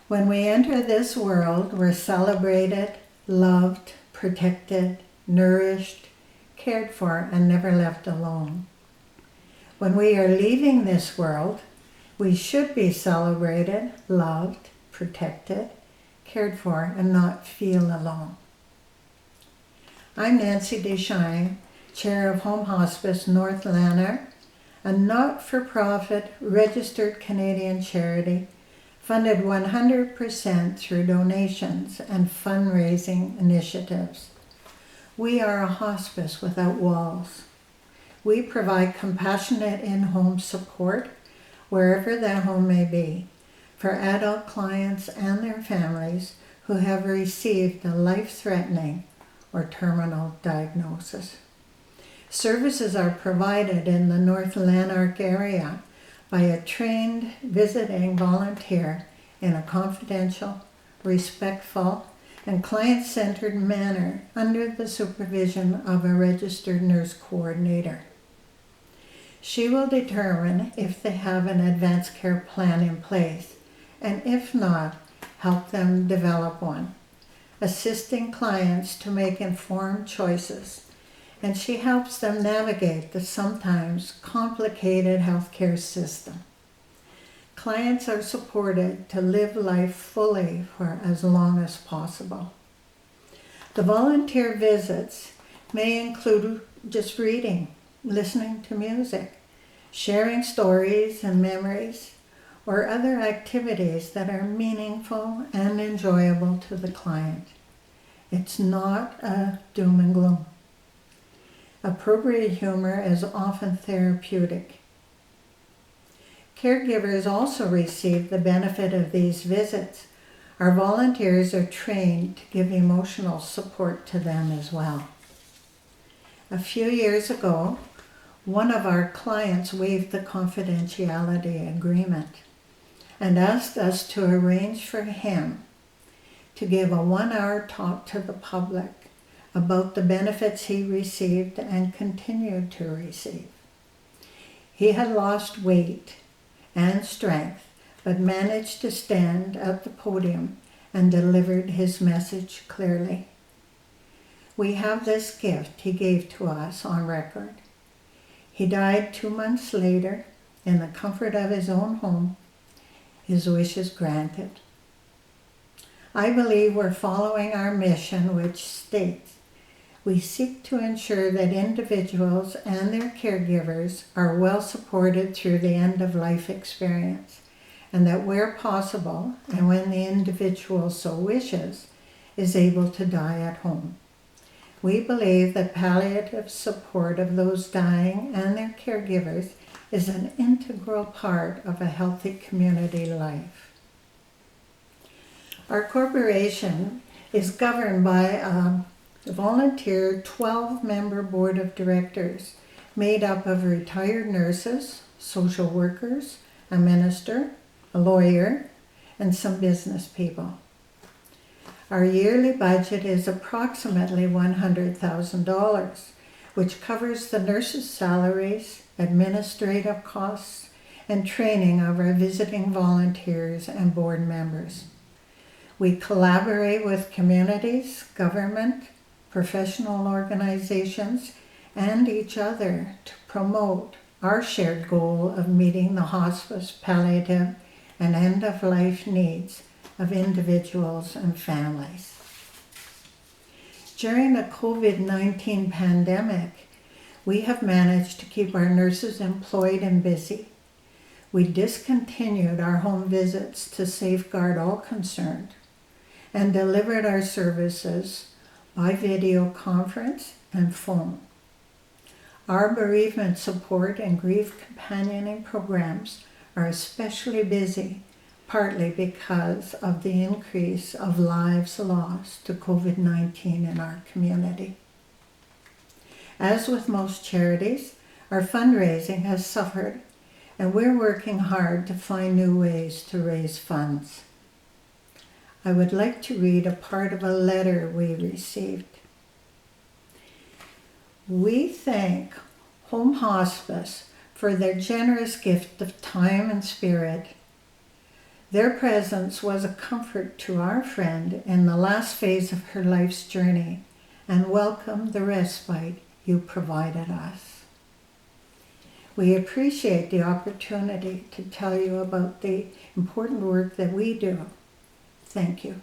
When we enter this world, we're celebrated, loved, protected, nourished, cared for, and never left alone. When we are leaving this world, we should be celebrated, loved, protected, cared for, and not feel alone. I'm Nancy Deschenes, Chair of HomeHospiceNorthLanark, a not-for-profit registered Canadian charity funded 100% through donations and fundraising initiatives. We are a hospice without walls. We provide compassionate in-home support wherever that home may be for adult clients and their families who have received a life-threatening or terminal diagnosis. Services are provided in the North Lanark area by a trained visiting volunteer in a confidential, respectful, and client-centered manner under the supervision of a registered nurse coordinator. She will determine if they have an advanced care plan in place, and if not, help them develop one, assisting clients to make informed choices, and she helps them navigate the sometimes complicated healthcare system. Clients are supported to live life fully for as long as possible. The volunteer visits may include just reading, listening to music, sharing stories and memories, or other activities that are meaningful and enjoyable to the client. It's not a doom and gloom. Appropriate humor is often therapeutic. Caregivers also receive the benefit of these visits. Our volunteers are trained to give emotional support to them as well. A few years ago, one of our clients waived the confidentiality agreement and asked us to arrange for him to give a 1-hour talk to the public about the benefits he received and continued to receive. He had lost weight and strength, but managed to stand at the podium and delivered his message clearly. We have this gift he gave to us on record. He died 2 months later in the comfort of his own home, his wishes granted. I believe we're following our mission, which states, we seek to ensure that individuals and their caregivers are well supported through the end-of-life experience, and that where possible, and when the individual so wishes, is able to die at home. We believe that palliative support of those dying and their caregivers is an integral part of a healthy community life. Our corporation is governed by a volunteer 12-member board of directors made up of retired nurses, social workers, a minister, a lawyer, and some business people. Our yearly budget is approximately $100,000, which covers the nurses' salaries, administrative costs, and training of our visiting volunteers and board members. We collaborate with communities, government, professional organizations, and each other to promote our shared goal of meeting the hospice, palliative, and end-of-life needs of individuals and families. During the COVID-19 pandemic, we have managed to keep our nurses employed and busy. We discontinued our home visits to safeguard all concerned and delivered our services by video conference and phone. Our bereavement support and grief companioning programs are especially busy, partly because of the increase of lives lost to COVID-19 in our community. As with most charities, our fundraising has suffered, and we're working hard to find new ways to raise funds. I would like to read a part of a letter we received. We thank Home Hospice for their generous gift of time and spirit. Their presence was a comfort to our friend in the last phase of her life's journey, and welcome the respite you provided us. We appreciate the opportunity to tell you about the important work that we do. Thank you.